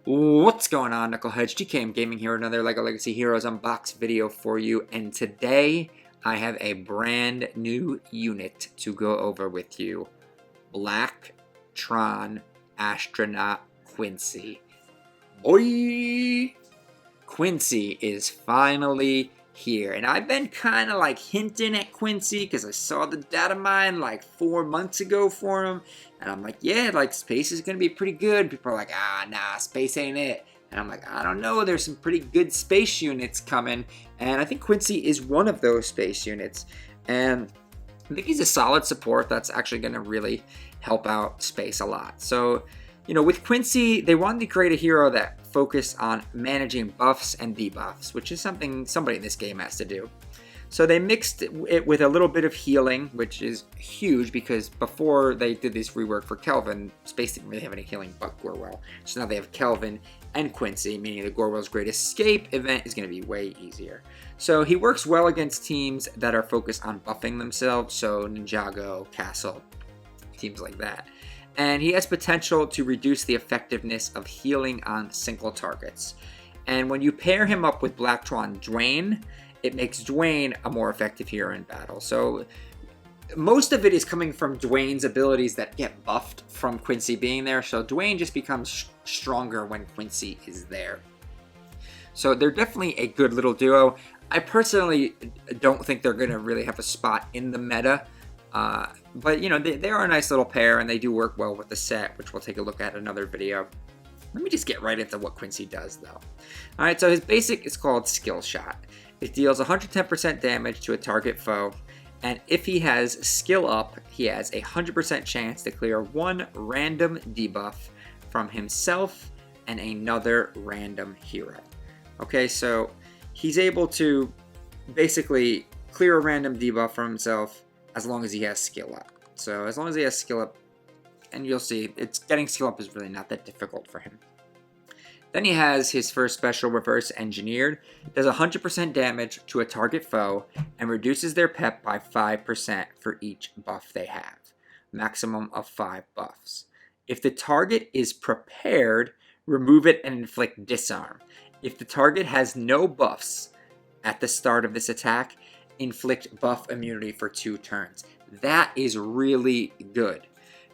What's going on, Knuckleheads? GKM Gaming here, another LEGO Legacy Heroes Unboxed video for you, and today I have a brand new unit to go over with you. Blacktron Astronaut Quincy. Boy! Quincy is finally here, and I've been kind of like hinting at Quincy because I saw the data mine like 4 months ago for him, and I'm like, yeah, like space is gonna be pretty good. People are like, nah, space ain't it. And I'm like, I don't know, there's some pretty good space units coming, and I think Quincy is one of those space units, and I think he's a solid support that's actually gonna really help out space a lot. So, you know, with Quincy, they wanted to create a hero that focused on managing buffs and debuffs, which is something somebody in this game has to do. So they mixed it with a little bit of healing, which is huge because before they did this rework for Kelvin, Space didn't really have any healing but Gorwell. So now they have Kelvin and Quincy, meaning the Gorwell's Great Escape event is going to be way easier. So he works well against teams that are focused on buffing themselves, so Ninjago, Castle, teams like that. And he has potential to reduce the effectiveness of healing on single targets. And when you pair him up with Blacktron Dwayne, it makes Dwayne a more effective hero in battle. So most of it is coming from Dwayne's abilities that get buffed from Quincy being there. So Dwayne just becomes stronger when Quincy is there. So they're definitely a good little duo. I personally don't think they're going to really have a spot in the meta. But, you know, they are a nice little pair, and they do work well with the set, which we'll take a look at in another video. Let me just get right into what Quincy does, though. Alright, so his basic is called Skill Shot. It deals 110% damage to a target foe, and if he has Skill Up, he has a 100% chance to clear one random debuff from himself and another random hero. Okay, so he's able to basically clear a random debuff from himself as long as he has Skill Up. So as long as he has Skill Up, and you'll see, getting Skill Up is really not that difficult for him. Then he has his first special, Reverse Engineered. Does 100% damage to a target foe and reduces their pep by 5% for each buff they have. Maximum of 5 buffs. If the target is prepared, remove it and inflict Disarm. If the target has no buffs at the start of this attack, inflict buff immunity for 2 turns. That is really good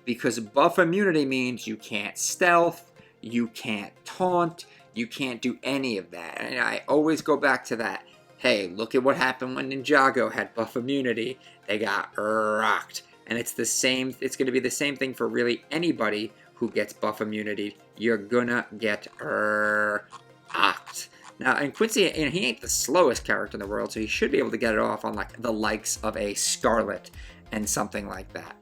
because buff immunity means you can't stealth, you can't taunt, you can't do any of that. And I always go back to that. Hey, look at what happened when Ninjago had buff immunity. They got rocked. And it's the same, it's going to be the same thing for really anybody who gets buff immunity. You're gonna get rocked. Now, and Quincy, you know, he ain't the slowest character in the world, so he should be able to get it off on like the likes of a Scarlet and something like that.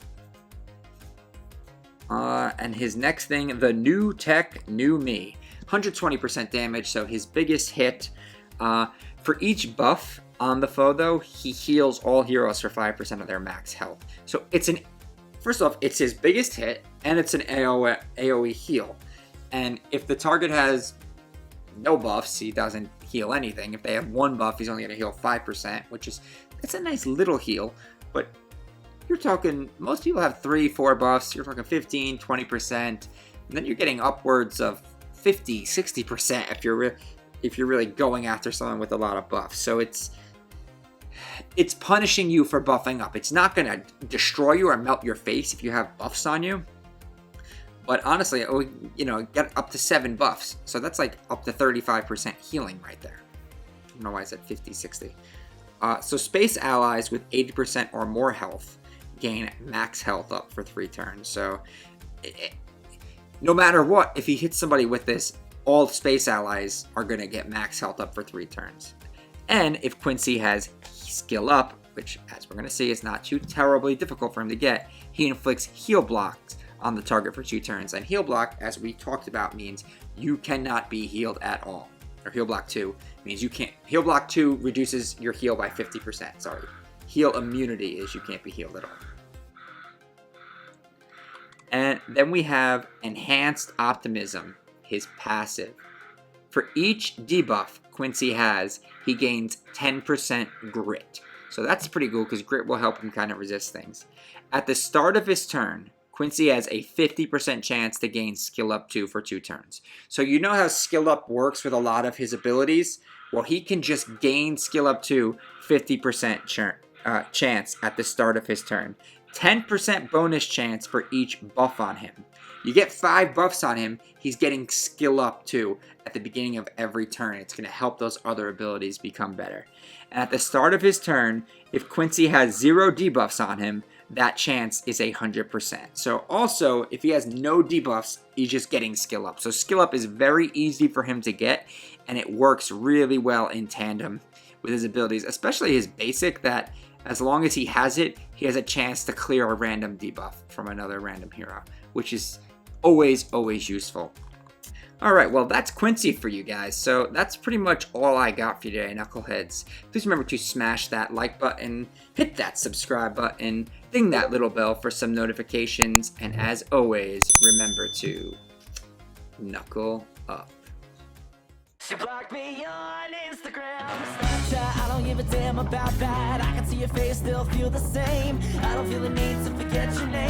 And his next thing, the New Tech, New Me. 120% damage, so his biggest hit. For each buff on the foe, though, he heals all heroes for 5% of their max health. So first off, it's his biggest hit, and it's an AoE heal. And if the target has no buffs, he doesn't heal anything. If they have 1 buff, he's only going to heal 5%, it's a nice little heal, but you're talking, most people have 3-4 buffs, you're talking 15, 20%, and then you're getting upwards of 50, 60% if you're really going after someone with a lot of buffs. So it's punishing you for buffing up. It's not going to destroy you or melt your face if you have buffs on you. But honestly, you know, get up to 7 buffs. So that's like up to 35% healing right there. I don't know why I said 50, 60. So space allies with 80% or more health gain max health up for 3 turns. So no matter what, if he hits somebody with this, all space allies are going to get max health up for 3 turns. And if Quincy has Skill Up, which as we're going to see is not too terribly difficult for him to get, he inflicts heal blocks on the target for 2 turns. And heal block, as we talked about, means you cannot be healed at all. Or heal block 2 means you can't. Heal block 2 reduces your heal by 50%. Sorry. Heal immunity is you can't be healed at all. And then we have Enhanced Optimism, his passive. For each debuff Quincy has, he gains 10% grit. So that's pretty cool because grit will help him kind of resist things. At the start of his turn, Quincy has a 50% chance to gain skill up 2 for 2 turns. So you know how skill up works with a lot of his abilities? Well, he can just gain skill up 2 50% chance at the start of his turn. 10% bonus chance for each buff on him. You get 5 buffs on him, he's getting skill up 2 at the beginning of every turn. It's going to help those other abilities become better. And at the start of his turn, if Quincy has 0 debuffs on him, that chance is 100%. So also, if he has no debuffs, he's just getting skill up. So skill up is very easy for him to get, and it works really well in tandem with his abilities, especially his basic, that as long as he has it, he has a chance to clear a random debuff from another random hero, which is always useful. Alright, well that's Quincy for you guys, so that's pretty much all I got for you today, Knuckleheads. Please remember to smash that like button, hit that subscribe button, ding that little bell for some notifications, and as always, remember to knuckle up. She blocked me on Instagram, Snapchat, I don't give a damn about that. I can see your face, still feel the same. I don't feel the need to forget your name.